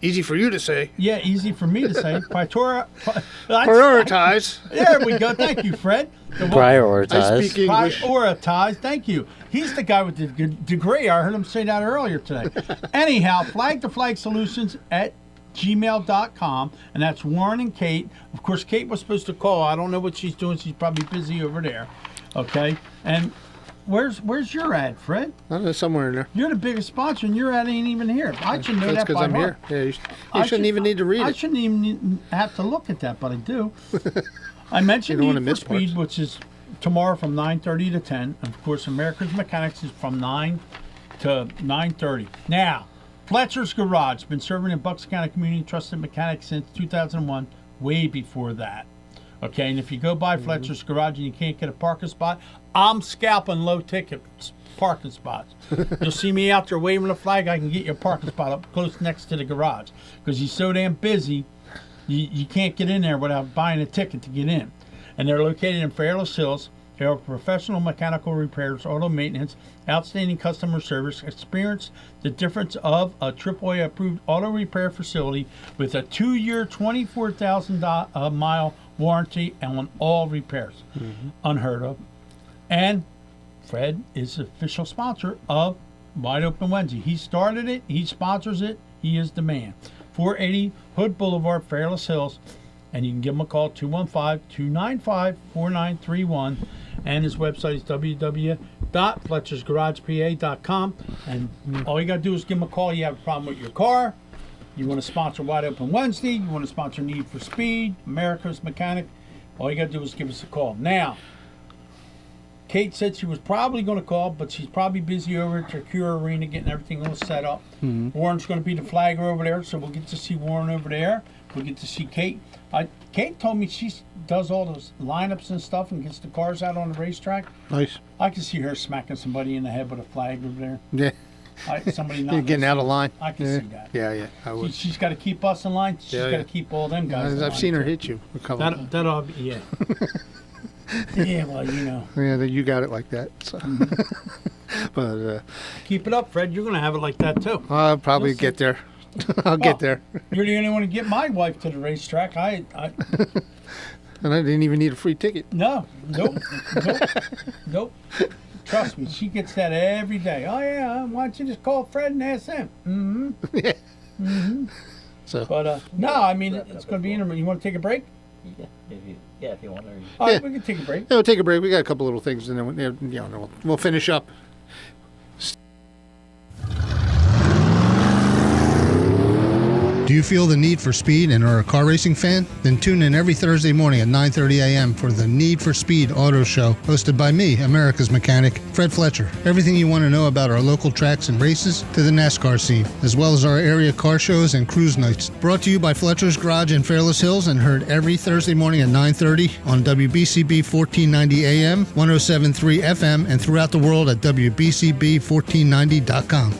easy for you to say. Yeah, easy for me to say. Prioritize. There we go. Thank you, Fred. Prioritize. I speak English. Prioritize. Thank you. He's the guy with the degree. I heard him say that earlier today. Anyhow, Flag to Flag Solutions at gmail.com, and that's Warren and Kate. Of course, Kate was supposed to call. I don't know what she's doing. She's probably busy over there. Okay, and where's your ad, Fred? I don't know, somewhere in there. You're the biggest sponsor, and your ad ain't even here. I should know that by because I'm heart. here. Yeah, you shouldn't even need to read it. I shouldn't even have to look at that, but I do. I mentioned Need for Speed, which is tomorrow from 9:30 to 10. And of course, America's Mechanics is from 9 to 9:30. Now, Fletcher's Garage, been serving in Bucks County Community Trusted Mechanics since 2001, way before that. Okay, and if you go by Fletcher's Garage and you can't get a parking spot, I'm scalping low-ticket parking spots. You'll see me out there waving a flag. I can get you a parking spot up close next to the garage because he's so damn busy, you can't get in there without buying a ticket to get in. And they're located in Fairless Hills. They offer professional mechanical repairs, auto maintenance, outstanding customer service, experience the difference of a AAA approved auto repair facility with a 2-year, 24,000 mile warranty on all repairs. Unheard of. And Fred is the official sponsor of Wide Open Wednesday. He started it, he sponsors it, he is the man. 480 Hood Boulevard, Fairless Hills, and you can give him a call, 215-295-4931, and his website is www.fletchersgaragepa.com, and all you got to do is give him a call. You have a problem with your car, you want to sponsor Wide Open Wednesday, you want to sponsor Need for Speed, America's Mechanic, all you got to do is give us a call. Now, Kate said she was probably going to call, but she's probably busy over at the Cure Arena getting everything all set up. Warren's going to be the flagger over there, so we'll get to see Warren over there. We'll get to see Kate. Kate told me she does all those lineups and stuff and gets the cars out on the racetrack. Nice. I can see her smacking somebody in the head with a flag over there. Yeah. Somebody not You're getting out of line. I can see that. Yeah, I would. She's got to keep us in line. She's got to keep all them guys in line. I've seen her hit you a couple of times. That'll be, yeah. Yeah, well, you know. Yeah, you got it like that. So. But keep it up, Fred. You're going to have it like that, too. I'll probably get there. I'll get there. You're the only one to get my wife to the racetrack. And I didn't even need a free ticket. Nope. Trust me, she gets that every day. Oh, yeah, why don't you just call Fred and ask him? Mm-hmm. Yeah. Mm-hmm. So. But, no, I mean, it's going to be interesting. You want to take a break? Yeah, if you want to. All right, we can take a break. Yeah, we'll take a break. We got a couple little things, and then we'll finish up. Do you feel the need for speed and are a car racing fan? Then tune in every Thursday morning at 9:30 a.m. for the Need for Speed Auto Show, hosted by me, America's mechanic, Fred Fletcher. Everything you want to know about our local tracks and races to the NASCAR scene, as well as our area car shows and cruise nights. Brought to you by Fletcher's Garage in Fairless Hills and heard every Thursday morning at 9:30 on WBCB 1490 AM, 107.3 FM, and throughout the world at WBCB1490.com.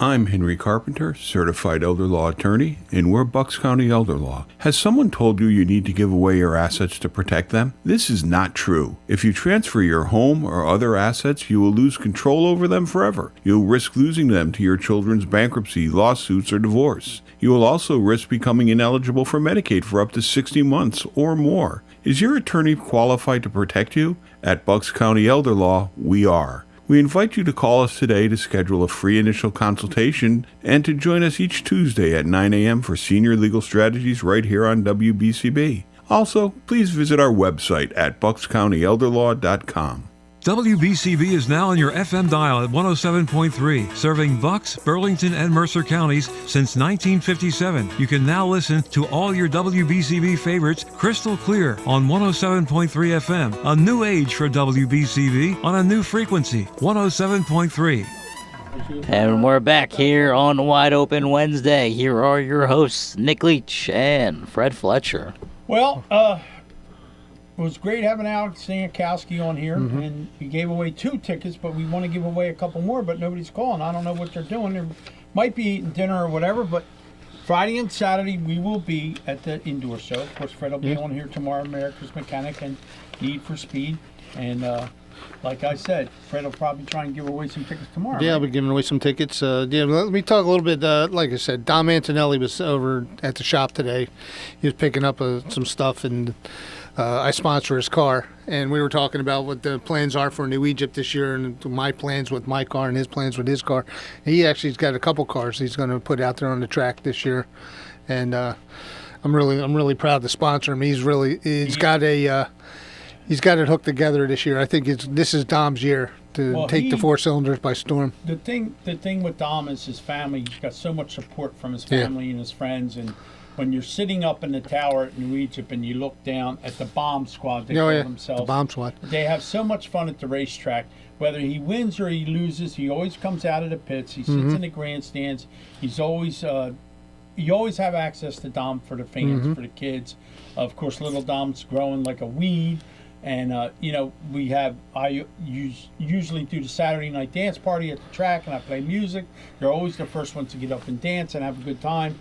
I'm Henry Carpenter, certified elder law attorney, and we're Bucks County Elder Law. Has someone told you you need to give away your assets to protect them? This is not true. If you transfer your home or other assets, you will lose control over them forever. You'll risk losing them to your children's bankruptcy, lawsuits, or divorce. You will also risk becoming ineligible for Medicaid for up to 60 months or more. Is your attorney qualified to protect you? At Bucks County Elder Law, we are. We invite you to call us today to schedule a free initial consultation and to join us each Tuesday at 9 a.m. for senior legal strategies right here on WBCB. Also, please visit our website at buckscountyelderlaw.com. WBCB is now on your FM dial at 107.3, serving Bucks, Burlington, and Mercer counties since 1957. You can now listen to all your WBCB favorites crystal clear on 107.3 FM, a new age for WBCB on a new frequency, 107.3. And we're back here on Wide Open Wednesday. Here are your hosts, Nick Leach and Fred Fletcher. Well, it was great having Alex Stankowski on here, and he gave away 2 tickets, but we want to give away a couple more, but nobody's calling. I don't know what they're doing. They might be eating dinner or whatever, but Friday and Saturday we will be at the indoor show. Of course, Fred will be on here tomorrow, America's Mechanic and Need for Speed. And like I said, Fred will probably try and give away some tickets tomorrow. Yeah, right? we're giving away some tickets. Let me talk a little bit. Like I said, Dom Antonelli was over at the shop today. He was picking up some stuff, and I sponsor his car, and we were talking about what the plans are for New Egypt this year, and my plans with my car and his plans with his car. He actually's got a couple cars he's going to put out there on the track this year, and I'm really proud to sponsor him. He's got it hooked together this year. I think this is Dom's year to take the 4 cylinders by storm. The thing with Dom is his family. He's got so much support from his family and his friends, and when you're sitting up in the tower at New Egypt and you look down at the bomb squad, they call themselves. The bomb squad. They have so much fun at the racetrack. Whether he wins or he loses, he always comes out of the pits. He sits in the grandstands. He's always you always have access to Dom for the fans, for the kids. Of course, little Dom's growing like a weed. And, I usually do the Saturday night dance party at the track, and I play music. They're always the first ones to get up and dance and have a good time.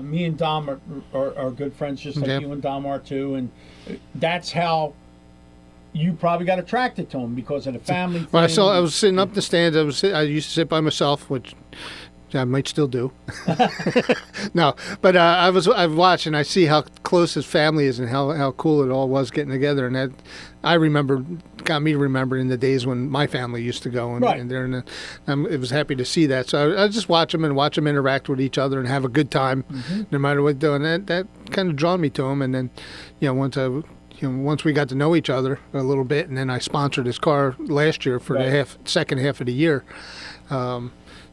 Me and Dom are good friends, just like you and Dom are too. And that's how you probably got attracted to him, because of the family thing. Well, I was sitting up the stands. I used to sit by myself, which I might still do. No, but I've watched and I see how close his family is and how cool it all was getting together, and that got me remembering the days when my family used to go, and it was happy to see that. So I just watch them interact with each other and have a good time, no matter what they're doing. That kind of drawn me to him, and then once we got to know each other a little bit, and then I sponsored his car last year for the second half of the year.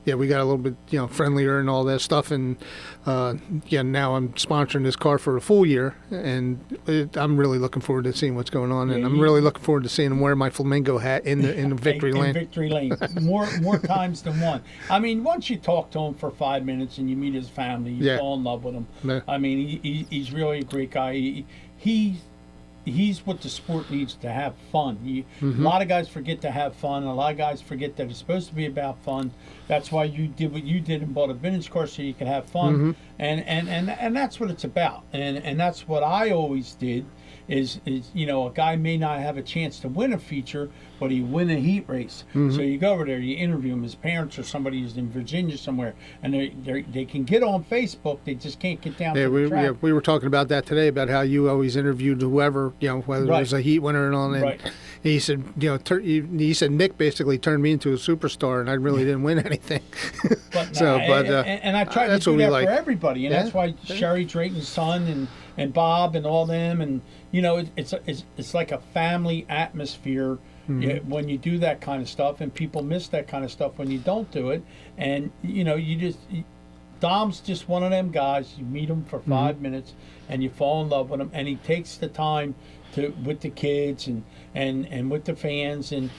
we got a little bit, friendlier and all that stuff. And now I'm sponsoring this car for a full year, and I'm really looking forward to seeing what's going on. And I'm really looking forward to seeing him wear my flamingo hat in the victory lane. In victory lane, more times than one. I mean, once you talk to him for 5 minutes and you meet his family, you fall in love with him. Yeah. I mean, he's really a great guy. He's what the sport needs to have fun. A lot of guys forget to have fun. A lot of guys forget that it's supposed to be about fun. That's why you did what you did and bought a vintage car so you could have fun. And that's what it's about. And that's what I always did. Is a guy may not have a chance to win a feature, but he win a heat race. So you go over there, you interview him. His parents or somebody who's in Virginia somewhere, and they can get on Facebook. They just can't get down to the track. We were talking about that today, about how you always interviewed whoever, whether it was a heat winner and all. And he said, he said Nick basically turned me into a superstar, and I really didn't win anything. And I tried to do that for everybody, and that's why Sherry Drayton's son and Bob and all them, and it's like a family atmosphere when you do that kind of stuff, and people miss that kind of stuff when you don't do it. And Dom's just one of them guys. You meet him for 5 minutes and you fall in love with him, and he takes the time with the kids and with the fans, and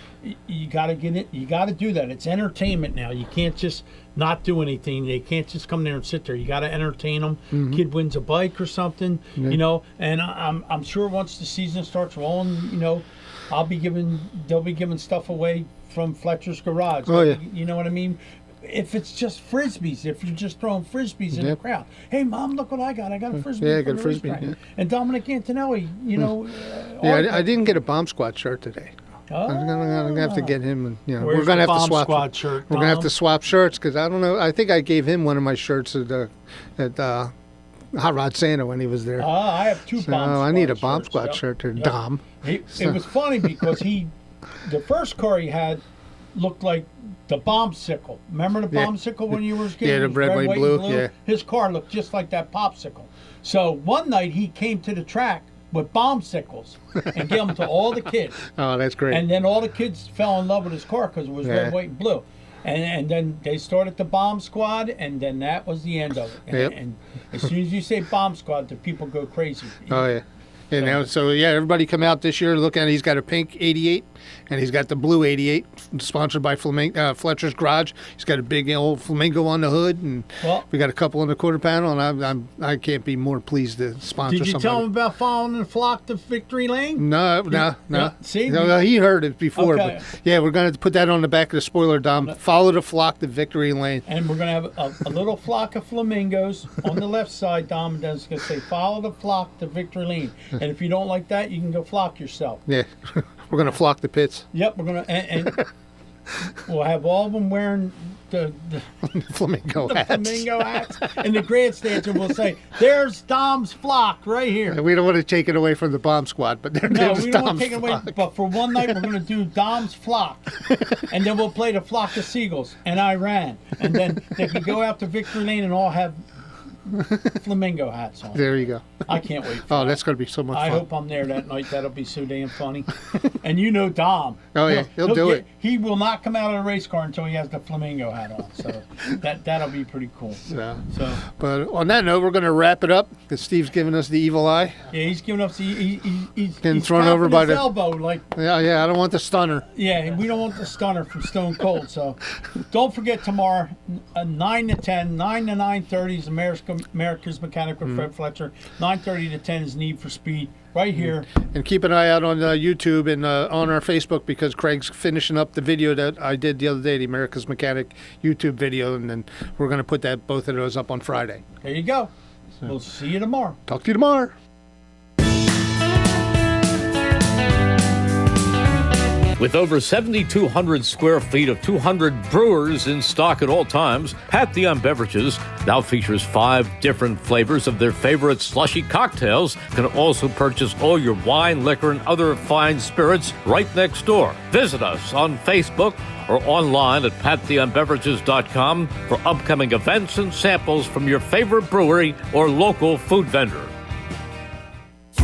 you got to get it. You got to do that. It's entertainment now. You can't just not do anything. They can't just come there and sit there. You got to entertain them. Kid wins a bike or something, And I'm sure once the season starts rolling, they'll be giving stuff away from Fletcher's Garage. Oh yeah. You know what I mean? If it's just frisbees, if you're just throwing frisbees in the crowd, hey Mom, look what I got! I got a frisbee. Yeah, I got a frisbee. Yeah. And Dominic Antonelli, I didn't get a Bomb Squad shirt today. I'm gonna have to get him, and we're gonna have to swap. Squad shirt, we're gonna have to swap shirts because I don't know. I think I gave him one of my shirts at Hot Rod Santa when he was there. I have two. Bomb Squad I need a Bomb shirts, Squad shirt to Dom. It was funny because the first car he had looked like the Bombsicle. Remember the Bombsicle when you were a kid? Yeah, the red, white, blue. Yeah. His car looked just like that popsicle. So one night he came to the track with Bombsicles and gave them to all the kids. Oh, that's great. And then all the kids fell in love with his car because it was red, white, and blue. And then they started the Bomb Squad, and then that was the end of it. And as soon as you say Bomb Squad, the people go crazy. Oh, yeah. Everybody come out this year. Look at it. He's got a pink 88, and he's got the blue 88, sponsored by Fletcher's Garage. He's got a big old flamingo on the hood, and we got a couple on the quarter panel, and I can't be more pleased to sponsor somebody. Did you tell him about following the flock to victory lane? No. See? No, he heard it before, okay. But we're going to put that on the back of the spoiler, Dom. Follow the flock to victory lane. And we're going to have a little flock of flamingos on the left side, Dom, and then it's going to say, follow the flock to victory lane. And if you don't like that, you can go flock yourself. Yeah, we're going to flock the pits. Yep, we're going to, and we'll have all of them wearing the flamingo hats in the grandstands, and we'll say, there's Dom's flock right here. We don't want to take it away from the Bomb Squad, but there's we don't Dom's want to take it away. flock. But for one night, we're going to do Dom's flock, and then we'll play the flock of seagulls and Iran, and then they can go out to victory lane and all have flamingo hats on. There you go. I can't wait. That's going to be so much fun. I hope I'm there that night. That'll be so damn funny. And Dom. Oh yeah, he'll do it. He will not come out of the race car until he has the flamingo hat on. So that'll be pretty cool. But on that note, we're going to wrap it up because Steve's giving us the evil eye. Yeah, he's giving us he's getting thrown over by the elbow. Like I don't want the stunner. Yeah, we don't want the stunner from Stone Cold. So don't forget tomorrow, 9 to 10, 9 to 9:30 is America's Mechanic with Fred Fletcher. 9:30 to 10 is Need for Speed right here. And keep an eye out on YouTube and on our Facebook because Craig's finishing up the video that I did the other day, the America's Mechanic YouTube video, and then we're going to put both of those up on Friday. There you go. So, we'll see you tomorrow. Talk to you tomorrow. With over 7,200 square feet of 200 brewers in stock at all times, Pat Dion Beverages now features 5 different flavors of their favorite slushy cocktails. You can also purchase all your wine, liquor, and other fine spirits right next door. Visit us on Facebook or online at patdionbeverages.com for upcoming events and samples from your favorite brewery or local food vendor.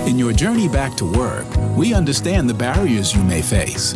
In your journey back to work, we understand the barriers you may face.